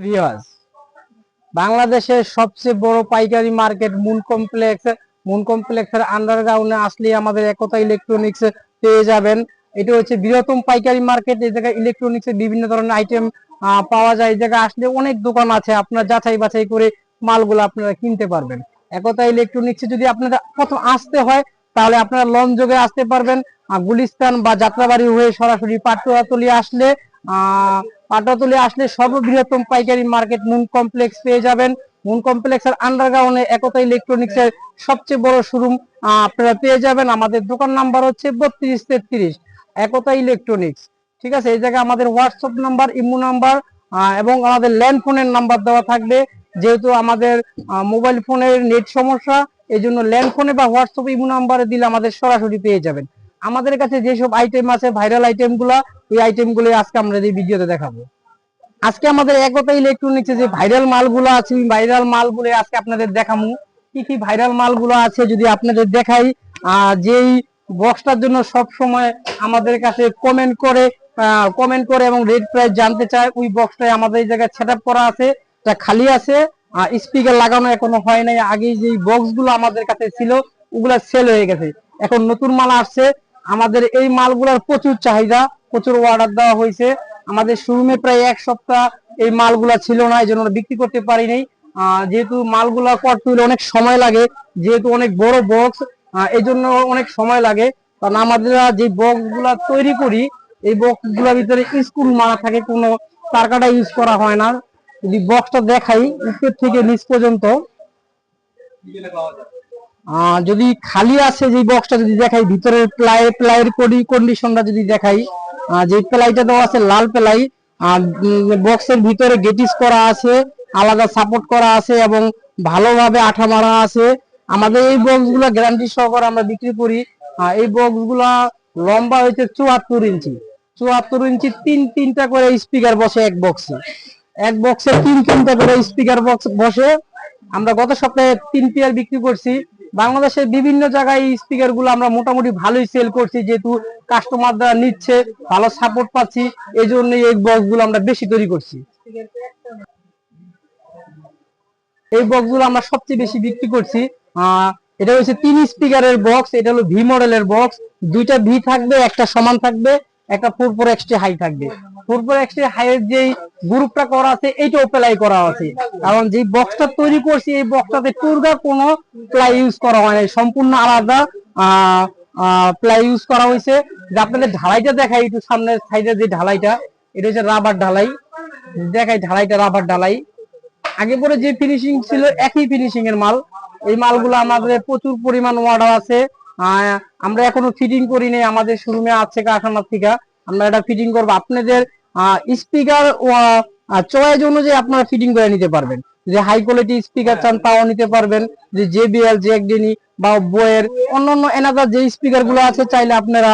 Viewers, বাংলাদেশের সবচেয়ে বড় পাইকারি মার্কেট মুন কমপ্লেক্সের আন্ডারগ্রাউন্ডে আসলে আমাদের একতা ইলেকট্রনিক্স পেয়ে যাবেন। এটা হচ্ছে বৃহত্তম পাইকারি মার্কেট। এই জায়গায় ইলেকট্রনিক্সের বিভিন্ন ধরনের আইটেম পাওয়া যায়। এই জায়গায় আসলে অনেক দোকান আছে, আপনারা যাচাই বাছাই করে মালগুলো আপনারা কিনতে পারবেন। একতা ইলেকট্রনিক্সে যদি আপনারা প্রথম আসতে হয় তাহলে আপনারা লঞ্চ যোগে আসতে পারবেন। গুলিস্তান বা যাত্রাবাড়ি হয়ে সরাসরি পাটুয়াতলী আসলে সর্ববৃহত্তম পাইকারি মার্কেট মুন কমপ্লেক্স পেয়ে যাবেন। মুন কমপ্লেক্সের আন্ডারগ্রাউন্ডে একতা ইলেকট্রনিক্স এর সবচেয়ে বড় শোরুম আপনারা পেয়ে যাবেন। আমাদের দোকান নাম্বার হচ্ছে 3233 একতা ইলেকট্রনিক্স। ঠিক আছে, এই জায়গায় আমাদের হোয়াটসঅ্যাপ নাম্বার, ইমো নাম্বার এবং আমাদের ল্যান্ড ফোনের নাম্বার দেওয়া থাকবে। যেহেতু আমাদের মোবাইল ফোনের নেট সমস্যা, এই জন্য ল্যান্ড ফোনে বা হোয়াটসঅ্যাপ ইমো নাম্বারে দিলে আমাদের সরাসরি পেয়ে যাবেন। আমাদের কাছে যেসব আইটেম আছে ভাইরাল আইটেম গুলা, ওই আইটেম গুলো আজকে আমরা এই ভিডিওতে দেখাবো। আজকে আমাদের একতা ইলেকট্রনিক্সে যে ভাইরাল মালগুলো আছে, ভাইরাল মালগুলো আজকে আপনাদের দেখাবো। কি কি ভাইরাল মালগুলো আছে যদি আপনাদের দেখাই। যেই বক্সটার জন্য সব সময় আমাদের কাছে কমেন্ট করে এবং রেড প্রাইস জানতে চায়, ওই বক্সটাই আমাদের এই জায়গায় সেটআপ করা আছে। এটা খালি আছে, স্পিকার লাগানো এখনো হয় নাই। আগে যে বক্স গুলো আমাদের কাছে ছিল ওগুলা সেল হয়ে গেছে, এখন নতুন মাল আসছে। আমাদের এই মালগুলোর প্রচুর চাহিদা, প্রচুর অর্ডার দেওয়া হয়েছে। আমাদের শোরুমে প্রায় এক সপ্তাহ এই মালগুলা ছিল না, এই জন্য বিক্রি করতে পারিনি। যেহেতু মালগুলা করতে হলে অনেক সময় লাগে, যেহেতু অনেক বড় বক্স, এই জন্য অনেক সময় লাগে। কারণ আমাদের যে বক্স গুলা তৈরি করি, এই বক্স গুলার ভিতরে স্ক্রু মারা থাকে, কোনো তারকাটা ইউজ করা হয় না। যদি বক্সটা দেখাই উপর থেকে নিচ পর্যন্ত, যদি খালি আছে যে বক্সটা যদি দেখাই, ভিতরে প্লাইয়ের কন্ডিশনটা যদি দেখাই, যে প্লাইটা দেওয়া আছে লাল প্লাই, বক্সের ভিতরে গেটিস করা আছে, আলাদা সাপোর্ট করা আছে এবং ভালোভাবে আঠা মারা আছে। আমাদের এই বক্স গুলা গ্যারান্টি সহকারে আমরা বিক্রি করি। এই বক্স গুলা লম্বা হয়েছে 74 ইঞ্চি। 74 ইঞ্চি তিনটা করে স্পিকার বসে এক বক্সে তিনটা করে স্পিকার বক্স বসে। আমরা গত সপ্তাহে 3 পেয়ার বিক্রি করছি। বাংলাদেশের বিভিন্ন জায়গায় স্পিকার গুলো আমরা মোটামুটি ভালোই সেল করছি, যেহেতু কাস্টমাররা নিচ্ছে, ভালো সাপোর্ট পাচ্ছি, এই জন্য এই বক্স গুলো আমরা বেশি তৈরি করছি। এই বক্স গুলো আমরা সবচেয়ে বেশি বিক্রি করছি। এটা হচ্ছে 3 স্পিকারের বক্স। এটা হলো ভি মডেলের বক্স। দুইটা ভি থাকবে, একটা সমান থাকবে, একটা 4x হাই থাকবে। 4x হাইয়ের যে গ্রুপটা করা আছে এইটা প্লাই করা আছে, কারণ যে বক্সটা তৈরি করছি এই বক্সটাতে টুরগা কোনো প্লাই ইউজ করা হয় নাই, সম্পূর্ণ আলাদা প্লাই ইউজ করা হয়েছে। যে আপনাদের ঢালাইটা দেখাই একটু, সামনের সাইডে যে ঢালাইটা, এটা হচ্ছে রাবার ঢালাই। দেখাই ঢালাইটা রাবার ঢালাই। আগে পরে যে ফিনিশিং ছিল একই ফিনিশিং এর মাল। এই মালগুলো আমাদের প্রচুর পরিমাণ অর্ডার আছে। আমরা এখনো ফিটিং করি নাই, আমাদের শোরুমে আছে কারখানা থেকে। আমরা এটা ফিটিং করবো। আপনাদের স্পিকার চয়েস অনুযায়ী আপনারা ফিটিং করে নিতে পারবেন। যে হাই কোয়ালিটি স্পিকার চান তাও নিতে পারবেন। যে জেবিএল, জ্যাকডেনি বা বয়ের অন্যান্য এনাদার যে স্পিকার গুলো আছে, চাইলে আপনারা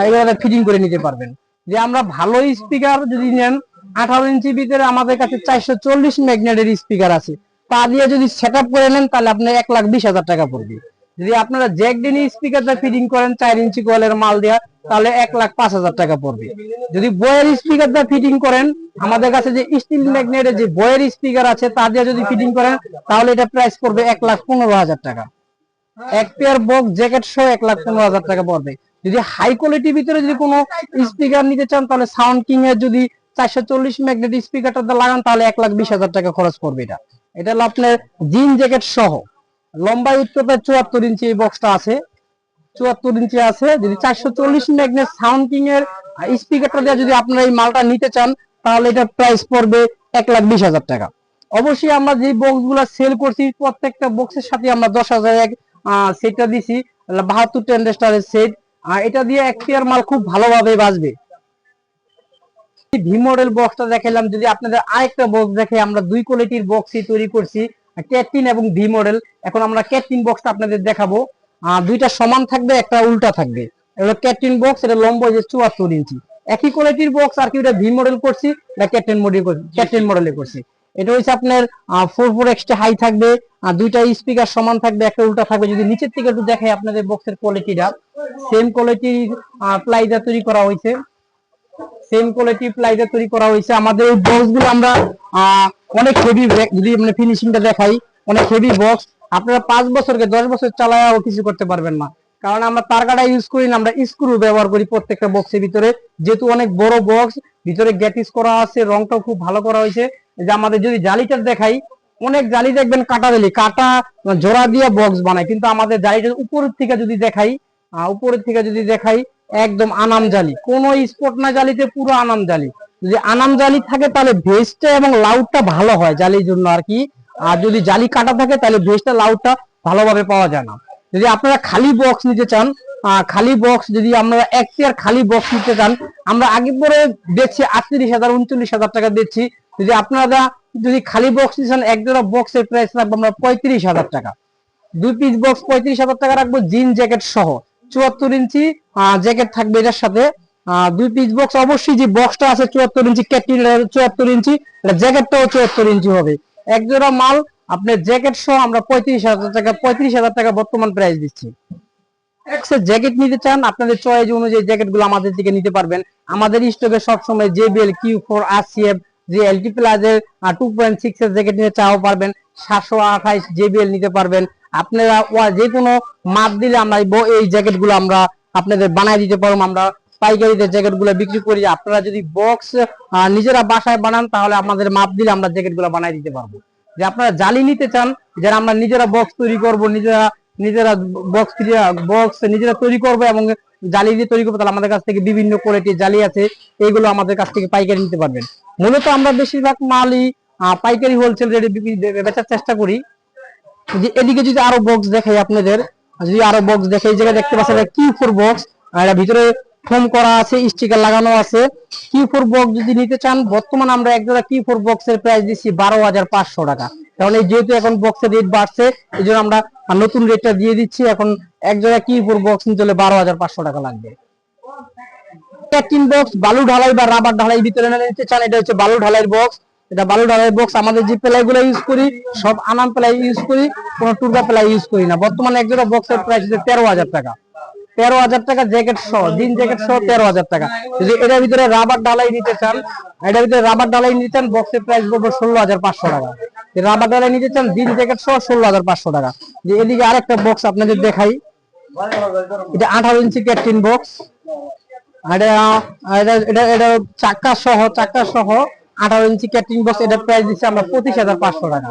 এগুলো ফিটিং করে নিতে পারবেন। যে আমরা ভালো স্পিকার যদি নেন, 18 ইঞ্চি ভিতরে আমাদের কাছে 440 ম্যাগনেটের স্পিকার আছে। তা দিয়ে যদি সেট আপ করে নেন তাহলে আপনার 1,20,000 টাকা পড়বে। যদি আপনারা জ্যাকডেনি স্পিকারটা ফিটিং করেন 4 ইঞ্চি কোয়ালের মাল দেওয়া, তাহলে 1,05,000 টাকা পড়বে। যদি বয়ের স্পিকারটা ফিটিং করেন, আমাদের কাছে যে স্টিল ম্যাগনেটের যে বয়ের স্পিকার আছে তা দিয়ে যদি ফিটিং করেন, তাহলে এটা প্রাইস পড়বে 1,15,000 টাকা। এক পেয়ার বক্স জ্যাকেট সহ 1,15,000 টাকা পড়বে। যদি হাই কোয়ালিটির ভিতরে যদি কোনো স্পিকার নিতে চান, তাহলে সাউন্ড কিং এর যদি 440 ম্যাগনেট স্পিকারটা লাগান, তাহলে 1,20,000 টাকা খরচ পড়বে। এটা হলো আপনার জিন জ্যাকেট সহ। লম্বায় উচ্চতায় 74 ইঞ্চি এই বক্সটা আছে, 74 ইঞ্চি আছে। যদি 440 ম্যাগনেট সাউন্ড কিং এর স্পিকারটা দিয়ে যদি আপনারা এই মালটা নিতে চান, তাহলে এটা প্রাইস পড়বে 1,20,000 টাকা। অবশ্যই আমরা যে বক্স গুলা সেল করছি প্রত্যেকটা বক্সের সাথে আমরা 10,000 সেটটা দিছি, 72 ট্রানজিস্টরের সেট। এটা দিয়ে এক পেয়ার মাল খুব ভালোভাবে বাজবে। ভি মডেল বক্সটা দেখালাম। যদি আপনাদের আরেকটা বক্স দেখে, আমরা 2 কোয়ালিটির বক্সই তৈরি করছি, ক্যাটরিন এবং ভি মডেল। এখন আমরা ক্যাটরিন বক্সটা আপনাদের দেখাবো। দুইটা সমান থাকবে, একটা উল্টা থাকবে। এটা ক্যাটরিন বক্স, এটা লম্বা যে 74 ইঞ্চি। একই কোয়ালিটির বক্স, আর কি এটা ভি মডেল করছি, এটা ক্যাটরিন মডেলে করছি। এটা হচ্ছে আপনার 4x হাই থাকবে, দুইটা স্পিকার সমান থাকবে, একটা উল্টা থাকবে। যদি নিচের থেকে একটু দেখাই আপনাদের বক্সের কোয়ালিটিটা, সেম কোয়ালিটির প্লাইটা তৈরি করা হয়েছে, সেম কোয়ালিটি প্লাইটা তৈরি করা হয়েছে। আমাদের এই বক্স গুলো আমরা অনেক হেভি, যদি মানে ফিনিশিংটা দেখাই, অনেক হেভি বক্স। আপনারা 5 বছরকে 10 বছর চালায়াও কিছু করতে পারবেন না, কারণ আমরা তার কাটা ইউজ করি না, আমরা স্ক্রু ব্যবহার করি প্রত্যেকটা বক্সের ভিতরে। যেহেতু অনেক বড় বক্স, ভিতরে গ্যাটিস করা আছে, রংটাও খুব ভালো করা হয়েছে। যে আমাদের যদি জালিটা দেখাই, অনেক জালি দেখবেন কাটা জালি, কাটা জোড়া দিয়ে বক্স বানায়, কিন্তু আমাদের জালিটা উপরের থেকে যদি দেখাই, একদম আনাম জালি, কোনো স্পট না জালিতে, পুরো আনাম জালি। যদি আনাম জালি থাকে তাহলে ভেজটা এবং লাউডটা ভালো হয় জালির জন্য আর কি। আর যদি জালি কাটা থাকে তাহলে ভেজটা লাউডটা ভালোভাবে পাওয়া যায় না। যদি আপনারা খালি বক্স নিতে চান, খালি বক্স যদি আমরা এক পেয়ার খালি বক্স নিতে চান, আমরা আগে পরে দিচ্ছি 38,000 39,000 টাকা দিচ্ছি। যদি আপনারা যদি খালি বক্স নিচ্ছেন, এক জোড়া বক্সের প্রাইস রাখবো আমরা 35,000 টাকা। 2 পিস বক্স 35,000 টাকা রাখবো, জিন জ্যাকেট সহ। 74 ইঞ্চি জ্যাকেট থাকবে এটার সাথে। 2 পিস বক্স, অবশ্যই যে বক্সটা আছে 74 ইঞ্চি, ক্যাটিন 74 ইঞ্চি, জ্যাকেটটাও 74 ইঞ্চি হবে। এক জোড়া মাল আপনার জ্যাকেট সহ আমরা 35,000 টাকা বর্তমান প্রাইস দিচ্ছি। জ্যাকেট নিতে চান, আপনাদের চয়েস অনুযায়ী জ্যাকেট গুলো আমাদের থেকে নিতে পারবেন। আমাদের স্টকে সবসময় JBL Q4 RCF যে LT প্লাজের 2.6 এর জ্যাকেট নিতে চাও পারবেন, 728 JBL নিতে পারবেন। আপনারা যে কোনো মাপ দিলে আমরা এই জ্যাকেট গুলো আমরা আপনাদের বানাই দিতে পারবো। আমরা পাইকারিতে জ্যাকেট গুলো বিক্রি করি। আপনারা যদি বক্স নিজেরা বাসায় বানান, তাহলে আমাদের মাপ দিলে আমরা জ্যাকেট গুলো বানাই দিতে পারবো। যে আপনারা জালি নিতে চান, যারা আমরা নিজেরা বক্স তৈরি করব, নিজেরা বক্স নিজেরা তৈরি করবো এবং জালি দিয়ে তৈরি করবো, তাহলে আমাদের কাছ থেকে বিভিন্ন কোয়ালিটির জালি আছে, এইগুলো আমাদের কাছ থেকে পাইকারি নিতে পারবেন। মূলত আমরা বেশিরভাগ মালই পাইকারি হোলসেল রেটে বেচার চেষ্টা করি। যে এদিকে যদি আরো বক্স দেখাই আপনাদের, যদি আরো বক্স দেখে, এই জায়গায় দেখতে পাচ্ছেন Q4 বক্স, আর ভিতরে ফোম করা আছে, স্টিকার লাগানো আছে। Q4 বক্স যদি নিতে চান, বর্তমানে আমরা এক জোড়া Q4 বক্সের প্রাইস দিচ্ছি 12,500 টাকা। কারণ এই যেহেতু এখন বক্সের রেট বাড়ছে, এই জন্য আমরা নতুন রেটটা দিয়ে দিচ্ছি। এখন এক জোড়া Q4 বক্স নিতে হলে 12,500 টাকা লাগবে। ক্যাটিন বক্স বালু ঢালাই বা রাবার ঢালাই ভিতরে নিতে চান, এটা হচ্ছে বালু ঢালাইয়ের বক্স। এটা বালু ঢালাই বক্স। আমাদের যে প্লাই গুলো ইউজ করি সব আনাম প্লাই ইউজ করি, কোনো টুরবা প্লাই ইউজ করি না। বর্তমানে এক জোড়া বক্সের প্রাইস হচ্ছে 13,000 টাকা। 13,000 টাকা জ্যাকেট সহ, জিন জ্যাকেট সহ 13,000 টাকা। যদি এটার ভিতরে রাবার ঢালাই নিতে চান, বক্সের প্রাইস পড়বে 16,500 টাকা। রাবার ঢালাই নিতে চান জিন জ্যাকেট সহ 16,500 টাকা। যে এদিকে আরেকটা বক্স আপনাদের দেখাই, এটা 18 ইঞ্চি ক্যাটিন বক্স। এটা চাকা সহ 18 ইঞ্চি ক্যাটিং বক্স। এটার প্রাইস দিচ্ছি আমরা 25,500 টাকা।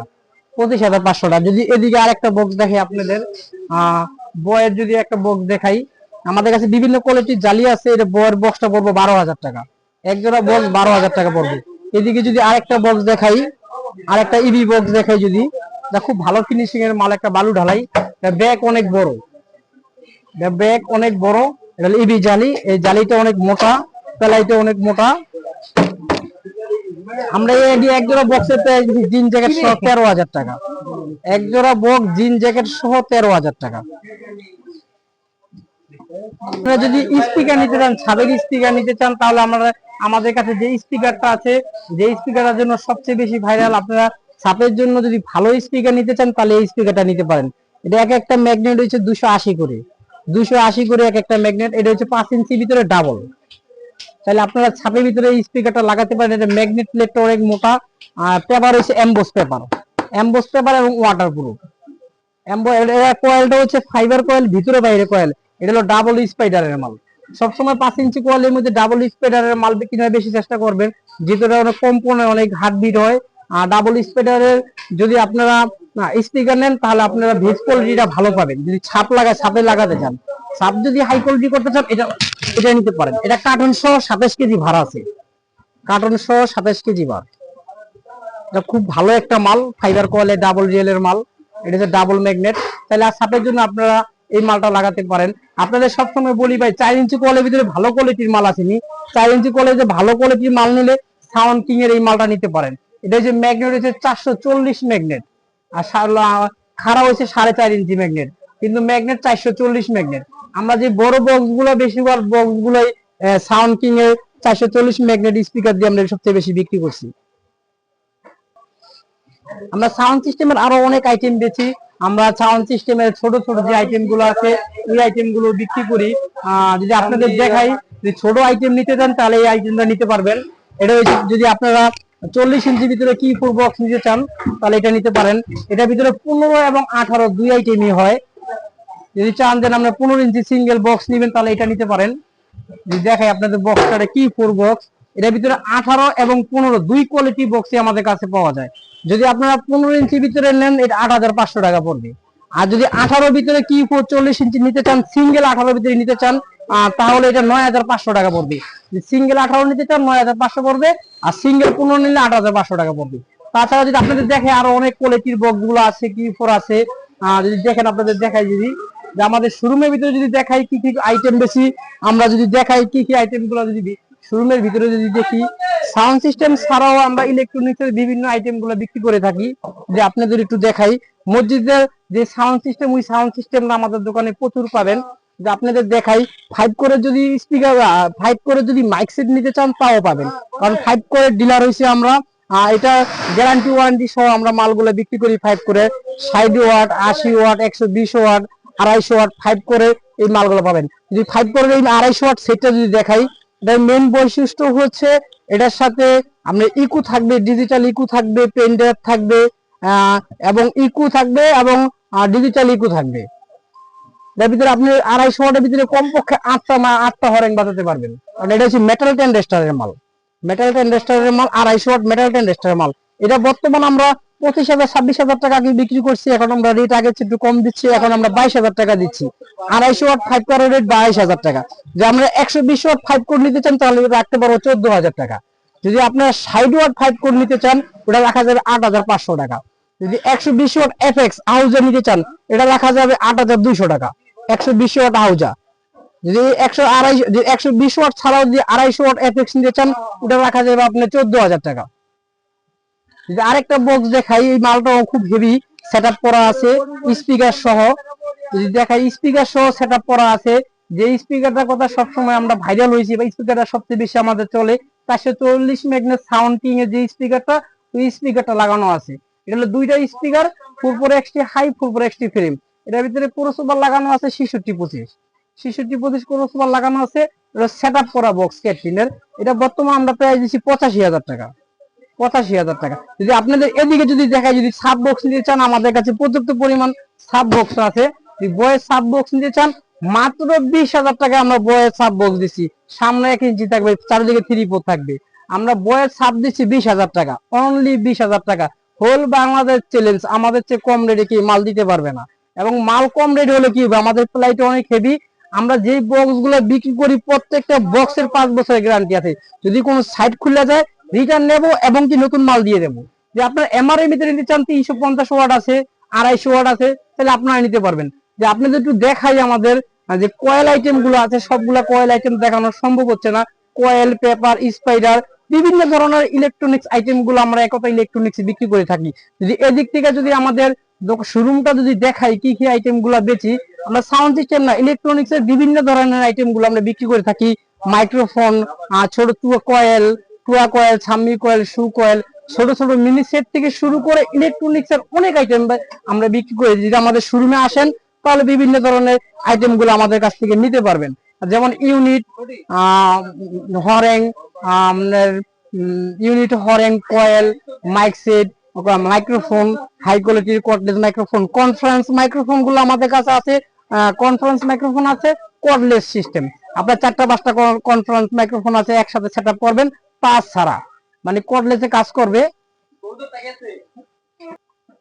25,500 টাকা। যদি এদিকে আরেকটা বক্স দেখাই আপনাদের, বয়ের যদি একটা বক্স দেখাই, আমাদের কাছে বিভিন্ন কোয়ালিটির জালি আছে। এটা বয়ের বক্সটা পড়বে 12,000 টাকা। এক জোড়া বক্স 12,000 টাকা পড়বে। এদিকে যদি আরেকটা বক্স দেখাই, আরেকটা ইবি বক্স দেখাই, যদি খুব ভালো ফিনিশিং এর মাল, একটা বালু ঢালাই, ব্যাগ অনেক বড়, এটা ইবি জালি। এই জালিটা অনেক মোটা, প্লাইটা অনেক মোটা। আমরা এক জোড়া বক্সের প্রাইস জিন জ্যাকেট সহ 13,000 টাকা। এক জোড়া বক্স জিন জ্যাকেট সহ 13,000 টাকা। আপনারা যদি স্পিকার নিতে চান, ছাদের স্পিকার নিতে চান, তাহলে আমরা আমাদের কাছে যে স্পিকারটা আছে, যে স্পিকারের জন্য সবচেয়ে বেশি ভাইরাল, আপনারা ছাদের জন্য যদি ভালো স্পিকার নিতে চান, তাহলে এই স্পিকারটা নিতে পারেন। এটা এক একটা ম্যাগনেট হচ্ছে 280 করে, 280 করে এক একটা ম্যাগনেট। এটা হচ্ছে 5 ইঞ্চি ভিতরে ডাবল। তাহলে আপনারা ছাদের ভিতরে এই স্পিকারটা লাগাতে পারেন। এটা ম্যাগনেট প্লেটটা অনেক মোটা, আর পেপার হচ্ছে এমবোস পেপার এবং ওয়াটারপ্রুফ। কয়েলটা হচ্ছে ফাইবার কয়েল, ভিতরে বাইরে কয়েল। এটা হলো ডাবল স্পাইডারের মাল। সবসময় 5 ইঞ্চি কয়েলের মধ্যে ডাবল স্পাইডারের মাল বিক্রি হয়, বেশি চেষ্টা করবেন, যেহেতু অনেক কম্পনে অনেক হার্টবিট হয়। আর ডাবল স্পাইডারের যদি আপনারা স্পিকার নেন, তাহলে আপনারা ভেজ কোয়ালিটিটা ভালো পাবেন। যদি ছাপে লাগাতে চান, ছাপ যদি হাই কোয়ালিটি করতে চান, এটা নিতে পারেন। এটা কার্টন সহ 27 কেজি ভার আছে, কার্টন সহ 27 কেজি ভার। এটা খুব ভালো একটা মাল, ফাইবার কয়েলের ডাবল রিয়েলের মাল। এটা হচ্ছে ডাবল ম্যাগনেট। তাহলে আর ছাপের জন্য আপনারা এই মালটা লাগাতে পারেন। আপনাদের সবসময় বলি ভাই, 4 ইঞ্চি কয়েলের ভিতরে ভালো কোয়ালিটির মাল আসেনি। 4 ইঞ্চি কয়েলের যে ভালো কোয়ালিটির মাল নিলে সাউন্ড কিং এর এই মালটা নিতে পারেন। এটা যে ম্যাগনেট হচ্ছে 440 ম্যাগনেট, আর খাড়া হয়েছে 4.5 ইঞ্চি ম্যাগনেট, কিন্তু ম্যাগনেট 440 ম্যাগনেট। আমরা যে বড় বক্স গুলো, বেশিরভাগ বক্স গুলোই সাউন্ড কিং এর 440 ম্যাগনেট স্পিকার দিয়ে আমরা সবচেয়ে বেশি বিক্রি করছি। আমরা সাউন্ড সিস্টেমের আরো অনেক আইটেম বেচি। আমরা সাউন্ড সিস্টেমের ছোট ছোট যে আইটেম গুলো আছে, এই আইটেম গুলো বিক্রি করি। যদি আপনাদের দেখাই, যদি ছোট আইটেম নিতে চান, তাহলে এই আইটেমটা নিতে পারবেন। এটা হচ্ছে যদি আপনারা 40 ইঞ্চি ভিতরে কি 4 বক্স নিতে চান তাহলে এটা নিতে পারেন। এটার ভিতরে 15 এবং 18 দুই আইটেমই হয়। যদি চান যে আমরা 15 ইঞ্চি সিঙ্গেল বক্স নেবেন তাহলে এটা নিতে পারেন। যদি দেখাই আপনাদের বক্সটা কি 4 বক্স, এটার ভিতরে 18 এবং 15 দুই কোয়ালিটি বক্সই আমাদের কাছে পাওয়া যায়। যদি আপনারা 15 ইঞ্চি ভিতরে নেন এটা 8500 টাকা পড়বে। আর যদি 18 ভিতরে কি 40 ইঞ্চি নিতে চান, সিঙ্গেল 18 ভিতরে নিতে চান তাহলে এটা 9500 টাকা পড়বে। সিঙ্গেল 18 নিতে চান 9500 পড়বে, আর সিঙ্গেল 15 নিলে 8500 টাকা পড়বে। তাছাড়া যদি আপনাদের দেখে আরো অনেক কোয়ালিটির বক্স গুলো আছে, কি 4 আছে, যদি দেখেন আপনাদের দেখাই, যদি যে আমাদের শোরুমের ভিতরে যদি দেখাই কি কি আইটেম বেশি, আমরা যদি দেখাই কি কি আইটেম গুলো, যদি শোরুমের ভিতরে যদি দেখি, সাউন্ড সিস্টেম ছাড়াও আমরা ইলেকট্রনিক্সের বিভিন্ন আইটেম গুলো বিক্রি করে থাকি। যে আপনাদের একটু দেখাই, মসজিদের যে সাউন্ড সিস্টেম, ওই সাউন্ড সিস্টেমটা আমাদের দোকানে প্রচুর পাবেন। যে আপনাদের দেখাই 5 করে যদি স্পিকার, 5 করে যদি মাইক সেট নিতে চান তাও পাবেন, কারণ 5 করে ডিলার হয়েছে আমরা। এটা গ্যারান্টি ওয়ারেন্টি সহ আমরা মালগুলো বিক্রি করি। 5 করে 60 ওয়াট, 80 ওয়াট, 120 ওয়াট, 250 ওয়াট 5 করে এই মালগুলো পাবেন। যদি 5 করে এই 250 ওয়াট সেটটা যদি দেখাই, এটার মেন বৈশিষ্ট্য হচ্ছে এটার সাথে আপনার ইকু থাকবে, ডিজিটাল ইকু থাকবে, পেন ড্রাইভ থাকবে, এবং ইকু থাকবে এবং ডিজিটাল ইকু থাকবে। এর ভিতরে আপনি 250 ওয়াটের ভিতরে কমপক্ষে 8টা হরেন বাজাতে পারবেন, কারণ এটা হচ্ছে মেটাল টেন্ডেস্টারের মাল। মেটাল টেন্ডেস্টারের মাল 250 ওয়াট মেটাল টেন্ডেস্টারের মাল। এটা বর্তমান আমরা 25,000 26,000 টাকা আগে বিক্রি করছি, এখন আমরা রেট আগে একটু কম দিচ্ছি, এখন আমরা 22,000 টাকা দিচ্ছি। 250 ওয়াট 5 কোরের রেট 22,000 টাকা। যে আমরা 120 ওয়াট 5 কোর নিতে চান তাহলে রাখতে পারবো 14,000 টাকা। যদি আপনারা 60 ওয়াট 5 কোর নিতে চান ওটা রাখা যাবে 8,500 টাকা। যদি 120 ওয়াট এফএক্স আউজা নিতে চান এটা রাখা যাবে 8,200 টাকা। 120 ওয়াট আউজা। যদি 120 ওয়াট ছাড়াও যদি 250 ওয়াট এফএক্স নিতে চান ওটা রাখা যাবে আপনার 14,000 টাকা। যদি আরেকটা বক্স দেখাই, এই মালটাও খুব হেভি সেটআপ করা আছে স্পিকার সহ। যদি দেখাই স্পিকার সহ সেটআপ করা আছে, যে স্পিকারটার কথা সবসময় আমরা ভাইরাল হয়েছি বা স্পিকারটা সবচেয়ে বেশি আমাদের চলে, 440 ম্যাগনেট সাউন্ড কিং এর যে স্পিকারটা, ওই স্পিকারটা লাগানো আছে। এটা হলো দুইটা speaker, 4x high, 4x frame. এটার ভিতরে ক্রসওভার লাগানো আছে 6625 ক্রসওভার লাগানো আছে। এটা সেটআপ করা বক্স ক্যাটরিনের। এটা বর্তমানে আমরা প্রাইস দিচ্ছি 85,000 টাকা। 85,000 টাকা। যদি আপনাদের এদিকে যদি দেখায়, যদি সাব বক্স নিতে চান আমাদের কাছে পর্যাপ্ত পরিমাণ সাব বক্স আছে। যদি বয়ের সাব বক্স নিতে চান মাত্র 20,000 টাকা আমরা বয়ের সাব বক্স দিচ্ছি। সামনে 1 ইঞ্চি থাকবে, চারিদিকে 3 পোর্ট থাকবে। আমরা বয়ের সাব দিচ্ছি 20,000 টাকা, অনলি 20,000 টাকা। হোল বাংলাদেশ চ্যালেঞ্জ, আমাদের চেয়ে কম রেটে কি মাল দিতে পারবে না। এবং মাল কম রেট হলে কি হবে, আমাদের প্লাইট অনেক হেভি। আমরা যেই বক্স গুলো বিক্রি করি প্রত্যেকটা বক্সের 5 বছরের গ্যারান্টি আছে। যদি কোনো সাইড খুলে যায় রিটার্ন নেবো এবং কি নতুন মাল দিয়ে দেবো। যে আপনার এমআরএম ভিতরে নিতে চান 350 ওয়াট আছে, 250 ওয়াট আছে, তাহলে আপনারা নিতে পারবেন। যে আপনাদের একটু দেখাই আমাদের যে কয়েল আইটেম গুলো আছে, সবগুলা কয়েল আইটেম দেখানো সম্ভব হচ্ছে না। কয়েল, পেপার, স্পাইডার, বিভিন্ন ধরনের ইলেকট্রনিক্স আইটেম গুলো আমরা একতা ইলেকট্রনিক্স বিক্রি করে থাকি। যদি এদিক থেকে যদি আমাদের শোরুমটা যদি দেখাই কি কি আইটেম গুলা বেচি, আমরা সাউন্ড সিস্টেম না ইলেকট্রনিক্স এর বিভিন্ন ধরনের আইটেম গুলো আমরা বিক্রি করে থাকি। মাইক্রোফোন, ছোট কয়েল, টুয়া কয়েল, ছাম্মি কয়েল, শু কয়েল, ছোট ছোট মিনি সেট থেকে শুরু করে ইলেকট্রনিক্স এর অনেক আইটেম আমরা বিক্রি করি। যদি আমাদের শোরুমে আসেন তাহলে বিভিন্ন ধরনের আইটেম গুলো আমাদের কাছ থেকে নিতে পারবেন। যেমন ইউনিট, হরেং, হরেং, coil, mic set, microphone, high কোয়ালিটির কর্ডলেস মাইক্রোফোন, কনফারেন্স মাইক্রোফোন গুলো আমাদের কাছে আছে। কনফারেন্স মাইক্রোফোন আছে কর্ডলেস সিস্টেম। আপনার 4টা-5টা কনফারেন্স মাইক্রোফোন আছে, একসাথে সেটআপ করবেন পাস ছাড়া, মানে কর্ডলেসে কাজ করবে।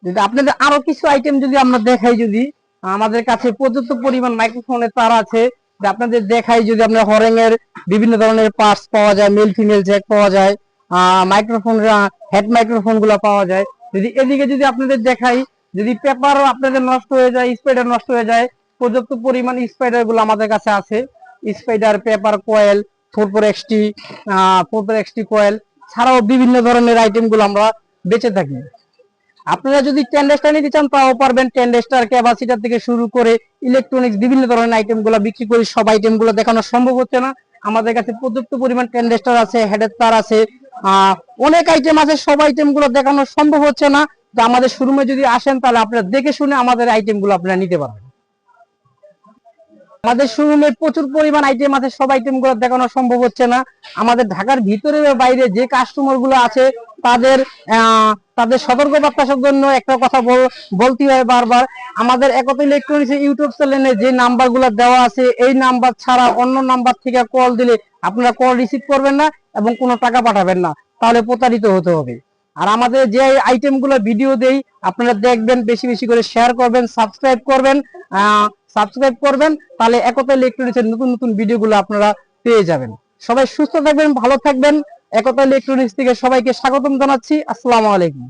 যদি আপনাদের আরো কিছু আইটেম যদি আমরা দেখাই, যদি আমাদের কাছে পর্যাপ্ত পরিমাণ মাইক্রোফোনের তার আছে। আপনাদের দেখাই, যদি আপনার হরেং এর বিভিন্ন ধরনের পার্টস পাওয়া যায়, মেল ফিমেল জ্যাক পাওয়া যায়, মাইক্রোফোন হেড মাইক্রোফোন গুলো পাওয়া যায়। যদি এদিকে যদি আপনাদের দেখাই, যদি পেপার আপনাদের নষ্ট হয়ে যায়, স্পাইডার নষ্ট হয়ে যায়, পর্যাপ্ত পরিমাণ স্পাইডার গুলো আমাদের কাছে আছে। Spider, paper, coil, 4x coil ছাড়াও বিভিন্ন ধরনের আইটেম গুলো আমরা বেঁচে থাকি। আপনারা যদি টেন্ডেস্টার নিতে চান তাও পারবেন। টেন্ডেস্টার, ক্যাপাসিটার থেকে শুরু করে ইলেকট্রনিক্স বিভিন্ন ধরনের আইটেম গুলো বিক্রি করি। সব আইটেম গুলো দেখানো সম্ভব হচ্ছে না। আমাদের কাছে পর্যাপ্ত পরিমাণ টেন্ডেস্টার আছে, হেডের তার আছে, অনেক আইটেম আছে। সব আইটেম গুলো দেখানো সম্ভব হচ্ছে না। তো আমাদের শোরুমে যদি আসেন তাহলে আপনারা দেখে শুনে আমাদের আইটেম গুলো আপনারা নিতে পারবেন। আমাদের শোরুমে প্রচুর পরিমাণ আইটেম আছে, সব আইটেম গুলো দেখানো সম্ভব হচ্ছে না। আমাদের ঢাকার ভিতরে বা বাইরে যে কাস্টমার গুলো আছে তাদের তাদের সতর্কবার্তার জন্য একটা কথা বলতে হয় বারবার, আমাদের একতা ইলেকট্রনিক্স ইউটিউব চ্যানেলে যে নাম্বার গুলো দেওয়া আছে এই নাম্বার ছাড়া অন্য নাম্বার থেকে কল দিলে আপনারা কল রিসিভ করবেন না এবং কোনো টাকা পাঠাবেন না, তাহলে প্রতারিত হতে হবে। আর আমাদের যে আইটেম গুলো ভিডিও দেই আপনারা দেখবেন, বেশি বেশি করে শেয়ার করবেন, সাবস্ক্রাইব করবেন, তাহলে একতা ইলেকট্রনিক্সের নতুন নতুন ভিডিওগুলো আপনারা পেয়ে যাবেন। সবাই সুস্থ থাকবেন, ভালো থাকবেন। একতা ইলেকট্রনিক্স থেকে সবাইকে স্বাগতম জানাচ্ছি। আসসালামু আলাইকুম।